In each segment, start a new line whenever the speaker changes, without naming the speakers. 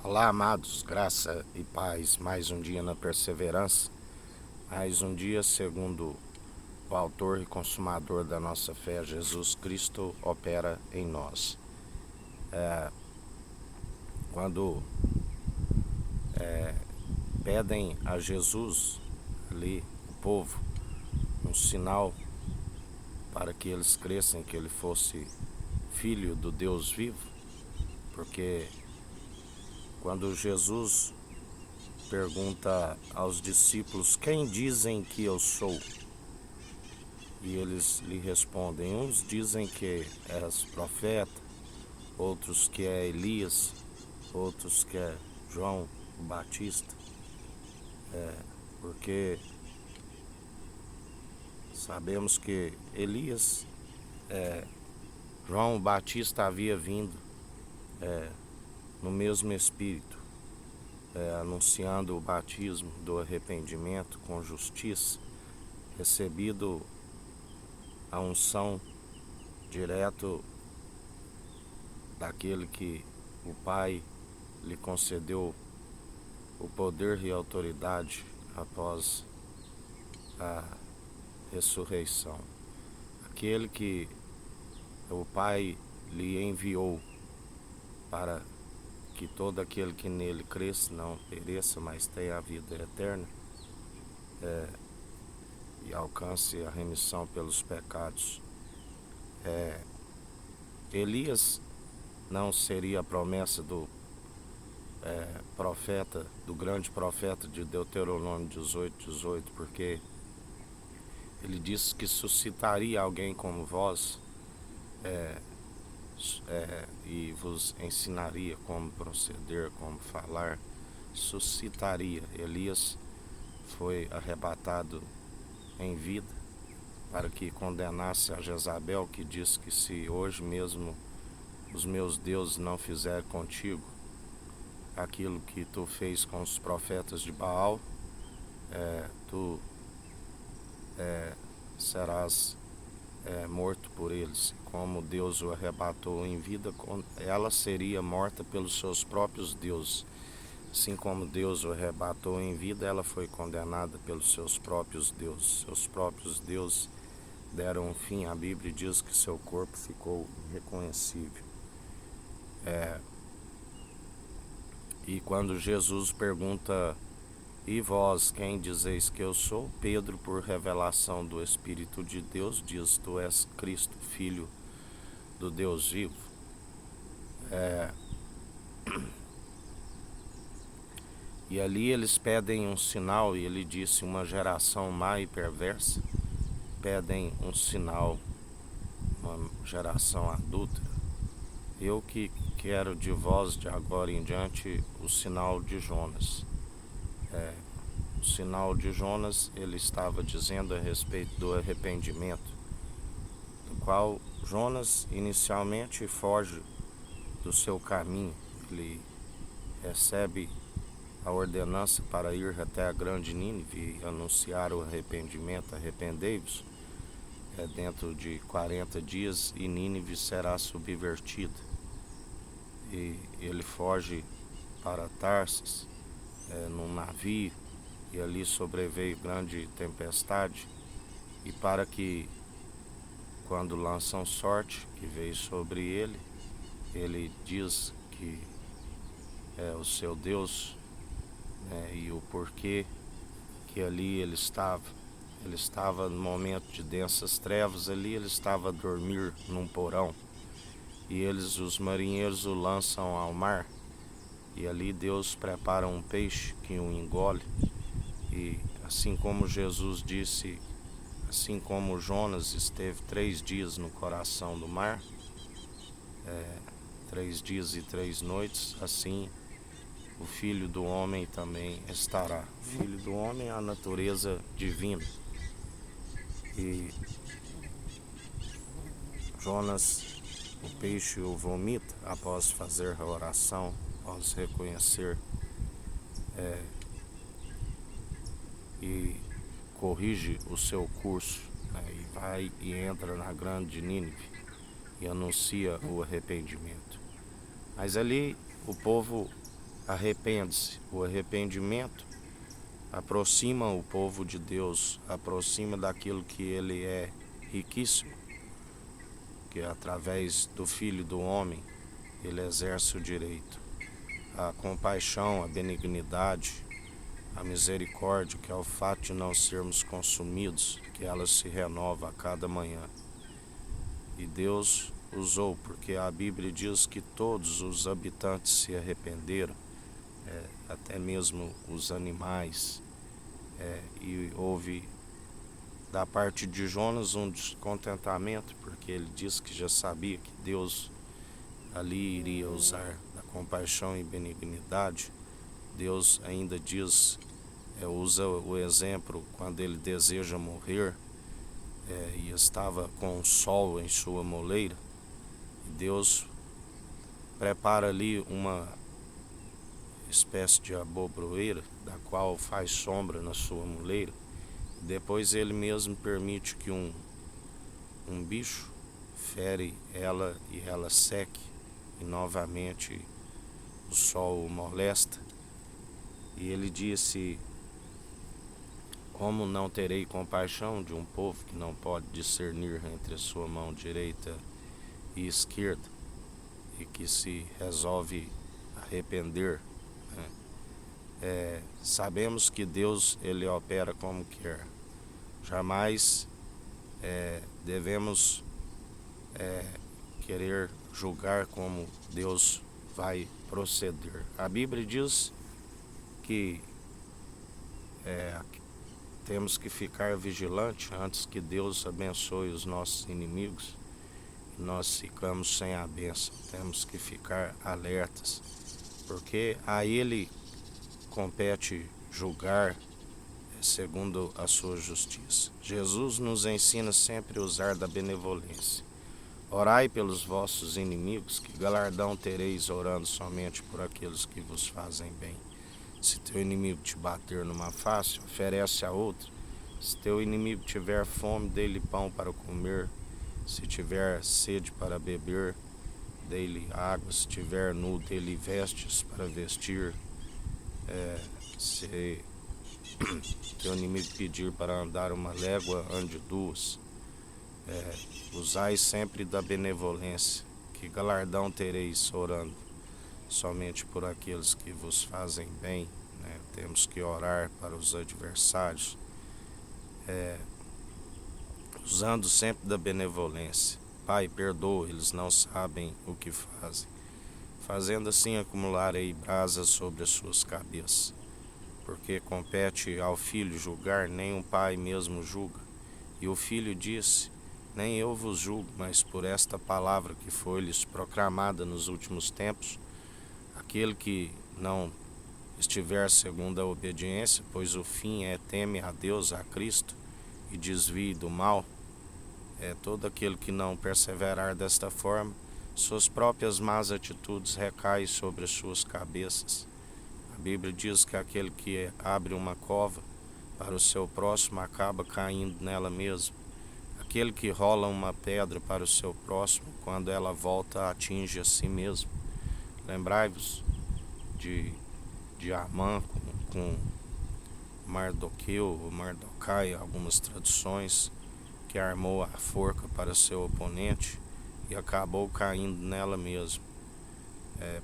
Olá, amados, graça e paz. Mais um dia na perseverança, mais um dia segundo o autor e consumador da nossa fé, Jesus Cristo, opera em nós. Quando pedem a Jesus, ali, o povo, um sinal para que eles crescem que ele fosse filho do Deus vivo, porque quando Jesus pergunta aos discípulos: quem dizem que eu sou? E eles lhe respondem: uns dizem que és profeta, outros que é Elias, outros que é João o Batista, porque sabemos que Elias, João o Batista havia vindo no mesmo espírito, anunciando o batismo do arrependimento com justiça, recebido a unção direto daquele que o Pai lhe concedeu o poder e a autoridade após a ressurreição. Aquele que o Pai lhe enviou para que todo aquele que nele cresça não pereça, mas tenha a vida eterna e alcance a remissão pelos pecados. Elias não seria a promessa do profeta, do grande profeta de Deuteronômio 18, porque ele disse que suscitaria alguém como vós e vos ensinaria como proceder, como falar. Suscitaria. Elias foi arrebatado em vida para que condenasse a Jezabel, que diz que se hoje mesmo os meus deuses não fizerem contigo aquilo que tu fez com os profetas de Baal, tu serás morto por eles. Como Deus o arrebatou em vida, ela seria morta pelos seus próprios deuses. Assim como Deus o arrebatou em vida, ela foi condenada pelos seus próprios deuses. Seus próprios deuses deram um fim. A Bíblia diz que seu corpo ficou irreconhecível. E quando Jesus pergunta: e vós, quem dizeis que eu sou? Pedro, por revelação do Espírito de Deus, diz: tu és Cristo, Filho do Deus vivo. E ali eles pedem um sinal, e ele disse: uma geração má e perversa pedem um sinal, uma geração adulta. Eu que quero de vós, de agora em diante, o sinal de Jonas. O sinal de Jonas, ele estava dizendo a respeito do arrependimento, do qual Jonas inicialmente foge do seu caminho. Ele recebe a ordenança para ir até a grande Nínive e anunciar o arrependimento. Arrependei-vos, dentro de 40 dias e Nínive será subvertida. E ele foge para Tarsis, num navio, e ali sobreveio grande tempestade, e para que, quando lançam sorte que veio sobre ele, ele diz que é o seu Deus, e o porquê que ali ele estava. Ele estava no momento de densas trevas, ali ele estava a dormir num porão, e eles, os marinheiros, o lançam ao mar, e ali Deus prepara um peixe que o engole. E assim como Jesus disse, assim como Jonas esteve 3 dias no coração do mar, 3 dias e 3 noites, assim o Filho do Homem também estará. O Filho do Homem é a natureza divina. E Jonas, o peixe, o vomita após fazer a oração, após reconhecer e corrige o seu curso, e vai e entra na grande Nínive e anuncia o arrependimento. Mas ali o povo arrepende-se. O arrependimento aproxima o povo de Deus, aproxima daquilo que ele é riquíssimo, que através do Filho do Homem ele exerce o direito. A compaixão, a benignidade, a misericórdia, que é o fato de não sermos consumidos, que ela se renova a cada manhã. E Deus usou, porque a Bíblia diz que todos os habitantes se arrependeram, até mesmo os animais, e houve da parte de Jonas um descontentamento, porque ele disse que já sabia que Deus ali iria usar da compaixão e benignidade. Deus ainda diz, usa o exemplo quando ele deseja morrer, e estava com o sol em sua moleira, e Deus prepara ali uma espécie de abobroeira, da qual faz sombra na sua moleira. Depois ele mesmo permite que um bicho fere ela e ela seque, e novamente o sol o molesta. E ele disse: como não terei compaixão de um povo que não pode discernir entre a sua mão direita e esquerda, e que se resolve arrepender, né? Sabemos que Deus ele opera como quer. Jamais devemos querer julgar como Deus vai proceder. A Bíblia diz que temos que ficar vigilante antes que Deus abençoe os nossos inimigos e nós ficamos sem a bênção. Temos que ficar alertas, porque a Ele compete julgar segundo a sua justiça. Jesus nos ensina sempre a usar da benevolência. Orai pelos vossos inimigos, que galardão tereis orando somente por aqueles que vos fazem bem. Se teu inimigo te bater numa face, oferece a outra. Se teu inimigo tiver fome, dê-lhe pão para comer. Se tiver sede para beber, dê-lhe água. Se tiver nu, dê-lhe vestes para vestir. Se teu inimigo pedir para andar uma légua, ande duas. Usai sempre da benevolência, que galardão tereis orando somente por aqueles que vos fazem bem, né? Temos que orar para os adversários, usando sempre da benevolência. Pai, perdoa, eles não sabem o que fazem. Fazendo assim, acumularei brasas sobre as suas cabeças. Porque compete ao filho julgar, nem o pai mesmo julga. E o filho disse: nem eu vos julgo, mas por esta palavra que foi-lhes proclamada nos últimos tempos, aquele que não estiver segundo a obediência, pois o fim teme a Deus, a Cristo, e desvie do mal, todo aquele que não perseverar desta forma, suas próprias más atitudes recaem sobre as suas cabeças. A Bíblia diz que aquele que abre uma cova para o seu próximo acaba caindo nela mesmo. Aquele que rola uma pedra para o seu próximo, quando ela volta, atinge a si mesmo. Lembrai-vos de Amã com Mardoqueu, ou Mardocai, algumas traduções, que armou a forca para seu oponente e acabou caindo nela mesmo.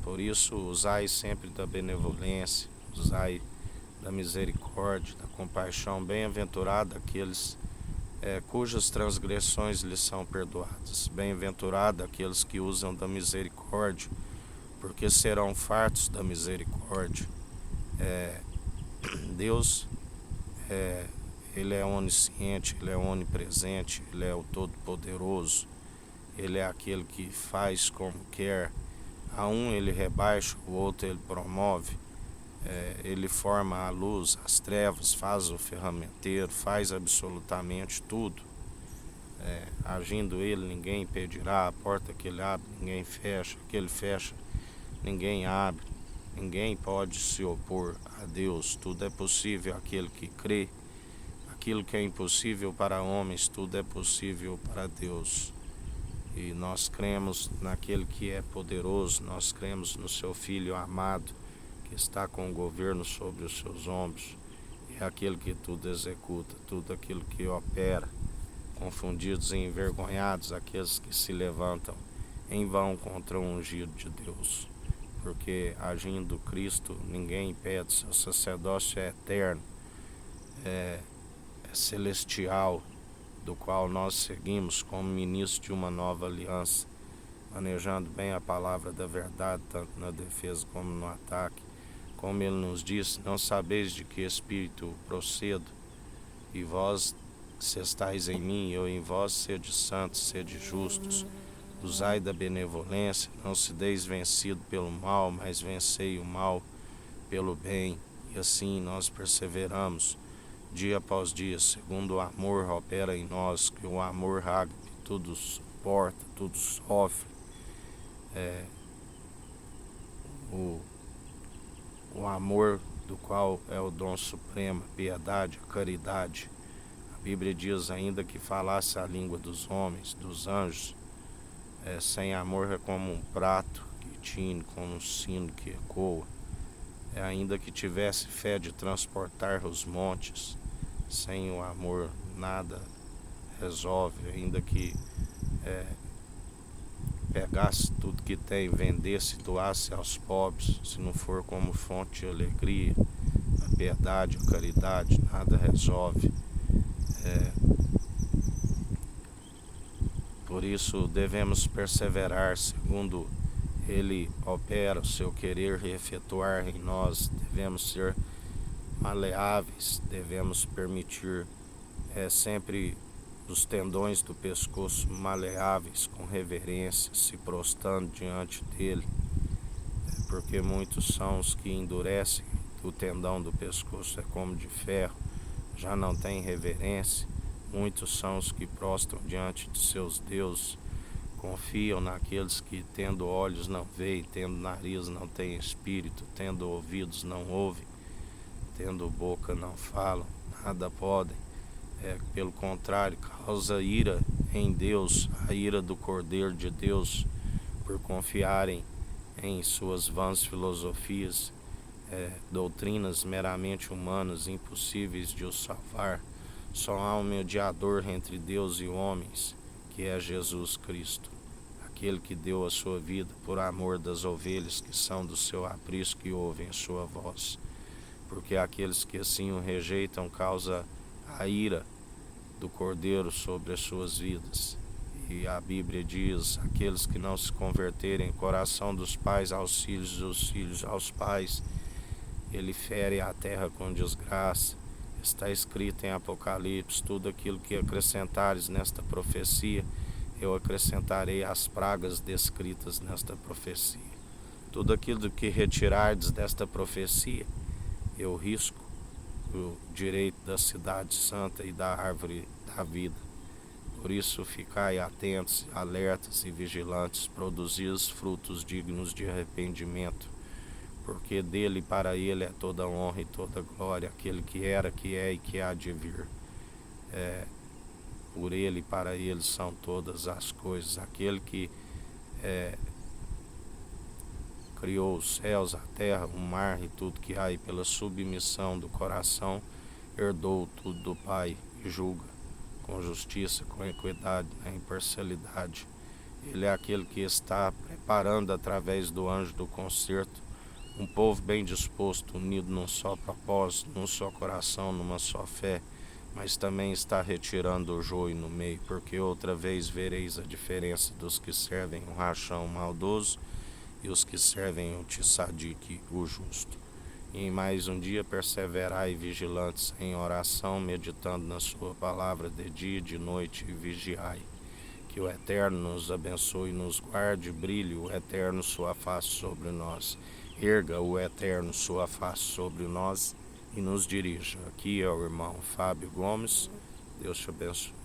Por isso, usai sempre da benevolência, usai da misericórdia, da compaixão. Bem-aventurado aqueles cujas transgressões lhes são perdoadas. Bem-aventurado aqueles que usam da misericórdia, porque serão fartos da misericórdia. Deus, Ele é onisciente, Ele é onipresente, Ele é o Todo-Poderoso, Ele é aquele que faz como quer. A um Ele rebaixa, o outro Ele promove. Ele forma a luz, as trevas, faz o ferramenteiro, faz absolutamente tudo. Agindo Ele, ninguém impedirá. A porta que Ele abre, ninguém fecha. A que Ele fecha, ninguém abre. Ninguém pode se opor a Deus. Tudo é possível àquele que crê. Aquilo que é impossível para homens, tudo é possível para Deus. E nós cremos naquele que é poderoso, nós cremos no seu Filho amado, que está com o governo sobre os seus ombros, é aquele que tudo executa, tudo aquilo que opera. Confundidos e envergonhados aqueles que se levantam em vão contra o ungido de Deus, porque agindo Cristo ninguém impede. Seu sacerdócio é eterno, é celestial, do qual nós seguimos como ministro de uma nova aliança, manejando bem a palavra da verdade, tanto na defesa como no ataque. Como ele nos disse: não sabeis de que espírito procedo, e vós, se estáis em mim, eu em vós, sede santos, sede justos. Usai da benevolência, não se deis vencido pelo mal, mas vencei o mal pelo bem. E assim nós perseveramos, dia após dia, segundo o amor opera em nós, que o amor ágape tudo suporta, tudo sofre. O amor do qual é o dom supremo, a piedade, a caridade. A Bíblia diz: ainda que falasse a língua dos homens, dos anjos, sem amor é como um prato que tine, como um sino que ecoa. Ainda que tivesse fé de transportar os montes, sem o amor nada resolve. Ainda que pegasse tudo que tem, vendesse, doasse aos pobres, se não for como fonte de alegria, a piedade, a caridade, nada resolve. Por isso devemos perseverar segundo Ele opera o seu querer e efetuar em nós. Devemos ser maleáveis, devemos permitir sempre os tendões do pescoço maleáveis, com reverência, se prostrando diante dele, porque muitos são os que endurecem o tendão do pescoço, é como de ferro, já não tem reverência. Muitos são os que prostram diante de seus deuses, confiam naqueles que, tendo olhos, não veem, tendo nariz, não têm espírito, tendo ouvidos, não ouvem, tendo boca, não falam, nada podem. Pelo contrário, causa ira em Deus, a ira do Cordeiro de Deus, por confiarem em suas vãs filosofias, doutrinas meramente humanas, impossíveis de os salvar. Só há um mediador entre Deus e homens, que é Jesus Cristo, aquele que deu a sua vida por amor das ovelhas que são do seu aprisco e ouvem a sua voz. Porque aqueles que assim o rejeitam causa a ira do Cordeiro sobre as suas vidas. E a Bíblia diz: aqueles que não se converterem, o coração dos pais aos filhos, dos filhos aos pais, ele fere a terra com desgraça. Está escrito em Apocalipse: tudo aquilo que acrescentares nesta profecia, eu acrescentarei às pragas descritas nesta profecia. Tudo aquilo que retirardes desta profecia, eu risco o direito da cidade santa e da árvore da vida. Por isso, ficai atentos, alertas e vigilantes, produzis frutos dignos de arrependimento, porque dele e para ele é toda honra e toda glória, aquele que era, que é e que há de vir. Por ele e para ele são todas as coisas, aquele que criou os céus, a terra, o mar e tudo que há, e pela submissão do coração herdou tudo do Pai e julga com justiça, com equidade, na imparcialidade. Ele é aquele que está preparando através do anjo do concerto um povo bem disposto, unido num só propósito, num só coração, numa só fé, mas também está retirando o joio no meio, porque outra vez vereis a diferença dos que servem o rachão maldoso e os que servem o tissadique, o justo. E em mais um dia perseverai vigilantes em oração, meditando na sua palavra de dia e de noite, e vigiai. Que o Eterno nos abençoe e nos guarde, brilhe o Eterno sua face sobre nós. Erga o Eterno sua face sobre nós e nos dirija. Aqui é o irmão Fábio Gomes. Deus te abençoe.